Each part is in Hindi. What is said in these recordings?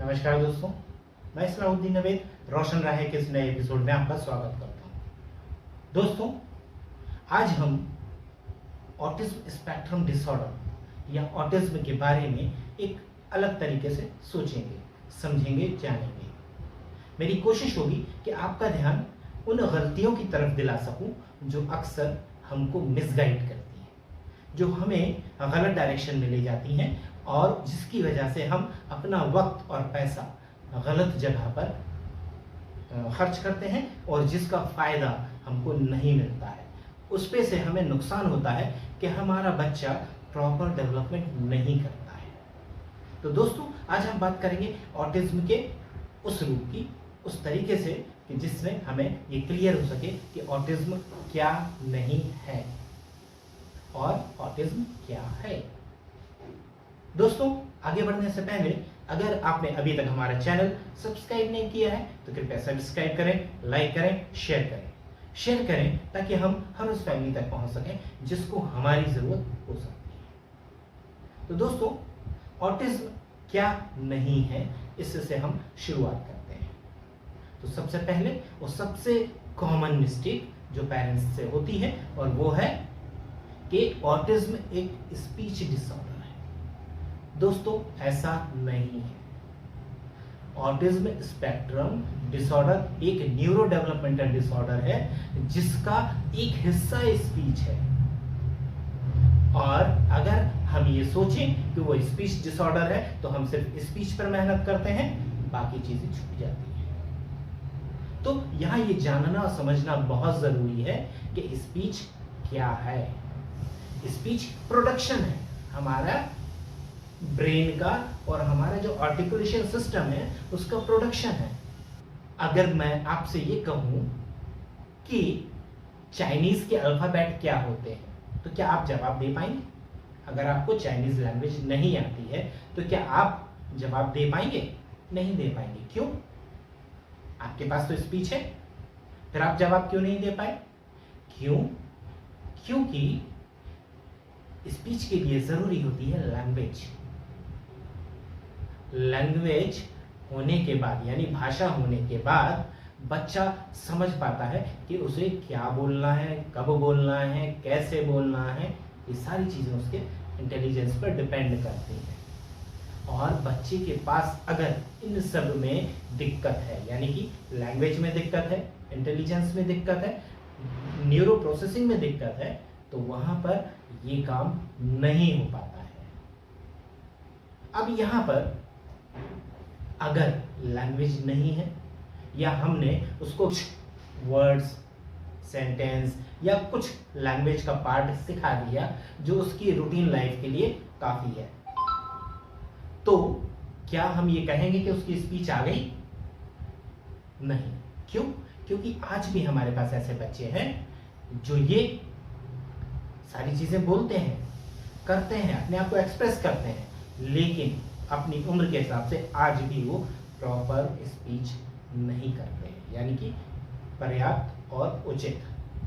नमस्कार दोस्तों, मैं सलाहुद्दीन नवेद रोशन राहे के इस नए एपिसोड में आपका स्वागत करता हूं। दोस्तों, आज हम ऑटिज्म स्पेक्ट्रम डिसऑर्डर या ऑटिज्म के बारे में एक अलग तरीके से सोचेंगे, समझेंगे, जानेंगे। मेरी कोशिश होगी कि आपका ध्यान उन गलतियों की तरफ दिला सकूं जो अक्सर हमको मिसगाइड करती हैं, जो हमें गलत डायरेक्शन में ले जाती हैं और जिसकी वजह से हम अपना वक्त और पैसा गलत जगह पर खर्च करते हैं और जिसका फायदा हमको नहीं मिलता है। उस पे से हमें नुकसान होता है कि हमारा बच्चा प्रॉपर डेवलपमेंट नहीं करता है। तो दोस्तों, आज हम बात करेंगे ऑटिज्म के उस रूप की, उस तरीके से कि जिसमें हमें ये क्लियर हो सके कि ऑटिज्म क्या नहीं है और ऑटिज्म क्या है। दोस्तों, आगे बढ़ने से पहले अगर आपने अभी तक हमारा चैनल सब्सक्राइब नहीं किया है तो कृपया सब्सक्राइब करें, लाइक करें, शेयर करें ताकि हम हर उस फैमिली तक पहुंच सकें जिसको हमारी जरूरत हो सकती है। तो दोस्तों, ऑटिज्म क्या नहीं है, इससे हम शुरुआत करते हैं। तो सबसे पहले और सबसे कॉमन मिस्टेक जो पेरेंट्स से होती है और वो है कि ऑटिज्म एक स्पीच डिसऑर्डर है। दोस्तों, ऐसा नहीं है। ऑटिज्म स्पेक्ट्रम डिसऑर्डर एक न्यूरो डेवलपमेंटल डिसऑर्डर है जिसका एक हिस्सा स्पीच है। और अगर हम ये सोचें कि वो स्पीच डिसऑर्डर है तो हम सिर्फ स्पीच पर मेहनत करते हैं, बाकी चीजें छूट जाती हैं। तो यहां ये जानना और समझना बहुत जरूरी है कि स्पीच क्या है। स्पीच प्रोडक्शन है, हमारा ब्रेन का और हमारा जो आर्टिकुलेशन सिस्टम है उसका प्रोडक्शन है। अगर मैं आपसे ये कहूं कि चाइनीज के अल्फाबेट क्या होते हैं तो क्या आप जवाब दे पाएंगे? अगर आपको चाइनीज लैंग्वेज नहीं आती है तो क्या आप जवाब दे पाएंगे? नहीं दे पाएंगे। क्यों? आपके पास तो स्पीच है, फिर आप जवाब क्यों नहीं दे पाए? क्यों? क्योंकि स्पीच के लिए जरूरी होती है लैंग्वेज। लैंग्वेज होने के बाद यानी भाषा होने के बाद बच्चा समझ पाता है कि उसे क्या बोलना है, कब बोलना है, कैसे बोलना है। ये सारी चीजें उसके इंटेलिजेंस पर डिपेंड करती हैं। और बच्चे के पास अगर इन सब में दिक्कत है, यानी कि लैंग्वेज में दिक्कत है, इंटेलिजेंस में दिक्कत है, न्यूरो प्रोसेसिंग में दिक्कत है, तो वहां पर ये काम नहीं हो पाता है। अब यहां पर अगर लैंग्वेज नहीं है या हमने उसको कुछ वर्ड्स, सेंटेंस या कुछ लैंग्वेज का पार्ट सिखा दिया जो उसकी रूटीन लाइफ के लिए काफी है, तो क्या हम ये कहेंगे कि उसकी स्पीच आ गई? नहीं। क्यों? क्योंकि आज भी हमारे पास ऐसे बच्चे हैं जो ये सारी चीजें बोलते हैं, करते हैं, अपने आप को एक्सप्रेस करते हैं, लेकिन अपनी उम्र के हिसाब से आज भी वो प्रॉपर स्पीच नहीं करते हैं, यानी कि पर्याप्त और उचित,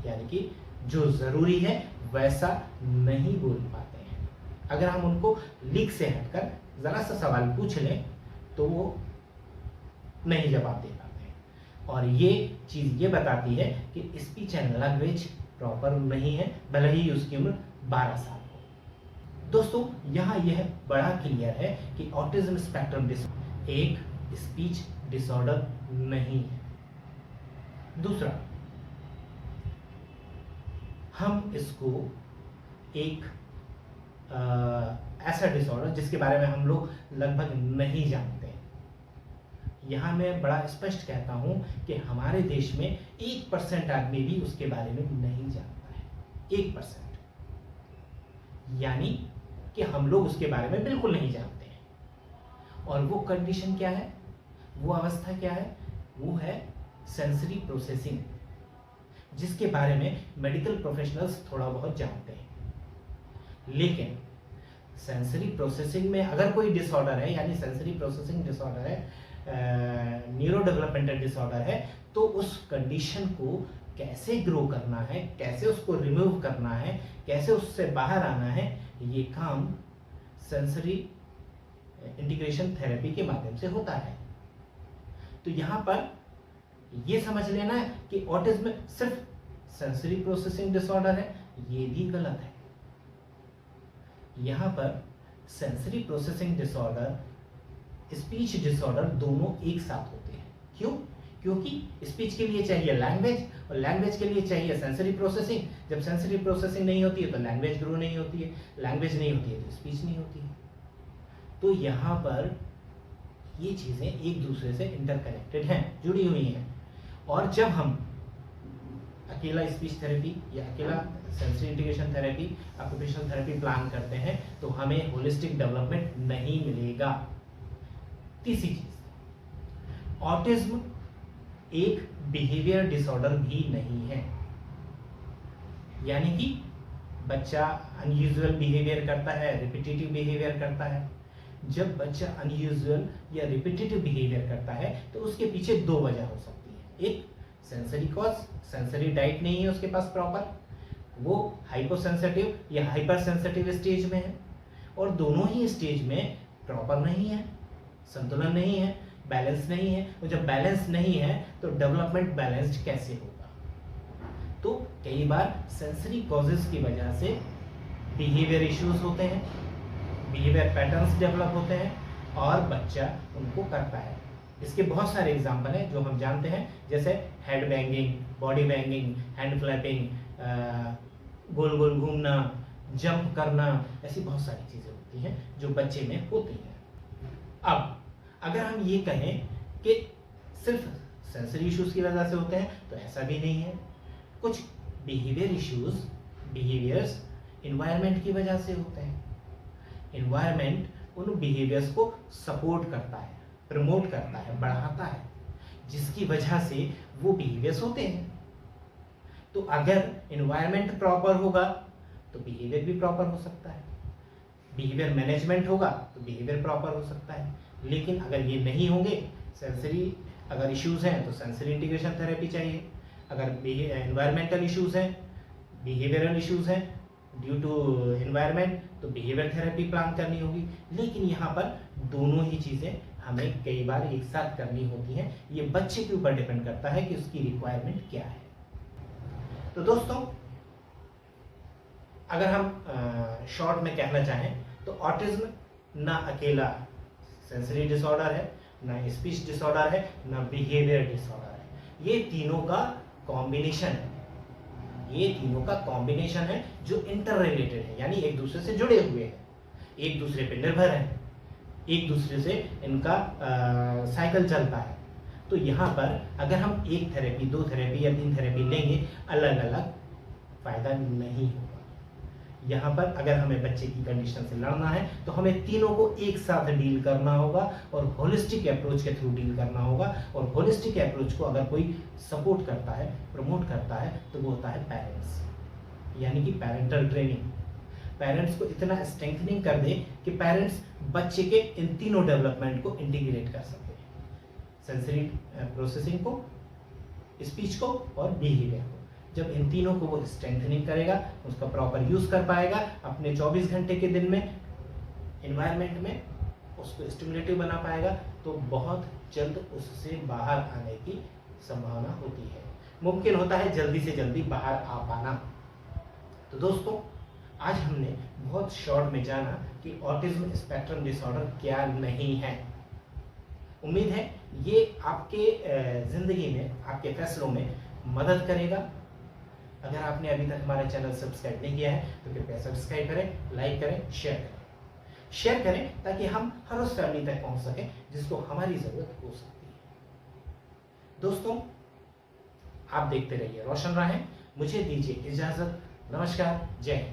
यानी कि जो जरूरी है वैसा नहीं बोल पाते हैं। अगर हम उनको लीक से हटकर जरा सा सवाल पूछ लें तो वो नहीं जवाब दे पाते हैं। और ये चीज ये बताती है कि स्पीच एंड लैंग्वेज प्रॉपर नहीं है, भले ही उसकी उम्र 12 साल हो। दोस्तों, यहाँ यह बड़ा क्लियर है कि ऑटिज्म स्पेक्ट्रम डिसऑर्डर एक स्पीच डिसऑर्डर नहीं है। दूसरा, हम इसको एक ऐसा डिसऑर्डर जिसके बारे में हम लोग लगभग नहीं जानते। यहां मैं बड़ा स्पष्ट कहता हूं कि हमारे देश में 1% आदमी भी उसके बारे में नहीं जानता है। 1%, यानी कि हम लोग उसके बारे में बिल्कुल नहीं जानते हैं। और वो कंडीशन क्या है, वो अवस्था क्या है? वो है सेंसरी प्रोसेसिंग, जिसके बारे में मेडिकल प्रोफेशनल्स थोड़ा बहुत जानते हैं। लेकिन सेंसरी प्रोसेसिंग में अगर कोई डिसऑर्डर है, यानी सेंसरी प्रोसेसिंग डिसऑर्डर है, न्यूरो डेवलपमेंटल डिसऑर्डर है, तो उस कंडीशन को कैसे ग्रो करना है, कैसे उसको रिमूव करना है, कैसे उससे बाहर आना है, ये काम सेंसरी इंटीग्रेशन थेरेपी के माध्यम से होता है। तो यहाँ पर ये समझ लेना है कि ऑटिज्म सिर्फ सेंसरी प्रोसेसिंग डिसऑर्डर है, ये भी गलत है। यहाँ पर sensory processing disorder, speech disorder दोनों एक साथ होते हैं। क्यों? क्योंकि स्पीच के लिए चाहिए लैंग्वेज और लैंग्वेज के लिए चाहिए सेंसरी प्रोसेसिंग। जब सेंसरी प्रोसेसिंग नहीं होती है तो लैंग्वेज ग्रो नहीं होती है, लैंग्वेज नहीं होती है तो स्पीच नहीं होती है। तो यहाँ पर ये चीज़ें एक दूसरे से इंटरकनेक्टेड हैं, जुड़ी हुई हैं। और जब हम अकेला स्पीच थेरेपी या अकेला sensory integration therapy, occupational therapy plan करते हैं तो हमें होलिस्टिक डेवलपमेंट नहीं मिलेगा। तीसरी चीज, ऑटिज्म एक बिहेवियर डिसऑर्डर भी नहीं है, यानी कि बच्चा अनयूजुअल बिहेवियर करता है, रिपीटेटिव बिहेवियर करता है। जब बच्चा अनयूजुअल या रिपीटेटिव बिहेवियर करता है तो उसके पीछे दो वजह हो सकती है। एक सेंसरी कॉज, सेंसरी डाइट नहीं है उसके पास प्रॉपर, वो हाइपोसेंसिटिव या हाइपर सेंसिटिव स्टेज में है, और दोनों ही स्टेज में प्रॉपर नहीं है, संतुलन नहीं है, बैलेंस नहीं है। और जब बैलेंस नहीं है तो डेवलपमेंट बैलेंस्ड कैसे होगा? तो कई बार सेंसरी कॉजेस की वजह से बिहेवियर इश्यूज होते हैं, बिहेवियर पैटर्न्स डेवलप होते हैं और बच्चा उनको करता है। इसके बहुत सारे एग्जाम्पल हैं जो हम जानते हैं, जैसे head banging, body banging, hand flapping, गोल गोल घूमना, जंप करना, ऐसी बहुत सारी चीज़ें होती हैं जो बच्चे में होती हैं। अब अगर हम ये कहें कि सिर्फ सेंसरी इश्यूज की वजह से होते हैं तो ऐसा भी नहीं है। कुछ बिहेवियर इश्यूज, बिहेवियर्स इन्वायरमेंट की वजह से होते हैं। इन्वायरमेंट उन बिहेवियर्स को सपोर्ट करता है, प्रमोट करता है, बढ़ाता है, जिसकी वजह से वो बिहेवियर्स होते हैं। तो अगर इन्वायरमेंट प्रॉपर होगा तो बिहेवियर भी प्रॉपर हो सकता है, बिहेवियर मैनेजमेंट होगा तो बिहेवियर प्रॉपर हो सकता है। लेकिन अगर ये नहीं होंगे, सेंसरी अगर इश्यूज हैं तो सेंसरी इंटीग्रेशन थेरेपी चाहिए, अगर एनवायरमेंटल इश्यूज हैं, बिहेवियरल इश्यूज हैं ड्यू टू एनवायरमेंट, तो बिहेवियर थेरेपी प्लान करनी होगी। लेकिन यहाँ पर दोनों ही चीज़ें हमें कई बार एक साथ करनी होती हैं। ये बच्चे के ऊपर डिपेंड करता है कि उसकी रिक्वायरमेंट क्या है। तो दोस्तों, अगर हम शॉर्ट में कहना चाहें तो ऑटिज्म ना अकेला सेंसरी डिसऑर्डर है, ना स्पीच डिसऑर्डर है, ना बिहेवियर डिसऑर्डर है। ये तीनों का कॉम्बिनेशन है, ये तीनों का कॉम्बिनेशन है जो इंटर रिलेटेड है, यानी एक दूसरे से जुड़े हुए हैं, एक दूसरे पर निर्भर हैं, एक दूसरे से इनका साइकिल चलता है। तो यहाँ पर अगर हम एक थेरेपी, दो थेरेपी या तीन थेरेपी लेंगे, अलग अलग फायदा नहीं होगा। यहाँ पर अगर हमें बच्चे की कंडीशन से लड़ना है तो हमें तीनों को एक साथ डील करना होगा और होलिस्टिक अप्रोच के थ्रू डील करना होगा। और होलिस्टिक अप्रोच को अगर कोई सपोर्ट करता है, प्रमोट करता है, तो वो होता है पेरेंट्स, यानी कि पेरेंटल ट्रेनिंग। पेरेंट्स को इतना स्ट्रेंथनिंग कर दे कि पेरेंट्स बच्चे के इन तीनों डेवलपमेंट को इंटीग्रेट कर सके, सेंसरी प्रोसेसिंग को, स्पीच को और बिहेवियर को। जब इन तीनों को वो स्ट्रेंथनिंग करेगा, उसका प्रॉपर यूज कर पाएगा अपने 24 घंटे के दिन में, एनवायरनमेंट में उसको स्टिमुलेटिव बना पाएगा, तो बहुत जल्द उससे बाहर आने की संभावना होती है। मुमकिन होता है जल्दी से जल्दी बाहर आ पाना। तो दोस्तों, आज हमने बहुत शॉर्ट में जाना कि ऑटिज्म स्पेक्ट्रम डिसऑर्डर क्या नहीं है। उम्मीद है ये आपके जिंदगी में, आपके फैसलों में मदद करेगा। अगर आपने अभी तक हमारा चैनल सब्सक्राइब नहीं किया है तो कृपया सब्सक्राइब करें, लाइक करें, शेयर करें ताकि हम हर उस फैमिली तक पहुंच सकें जिसको हमारी जरूरत हो सकती है। दोस्तों, आप देखते रहिए रोशन राहें। मुझे दीजिए इजाजत। नमस्कार, जय हिंद।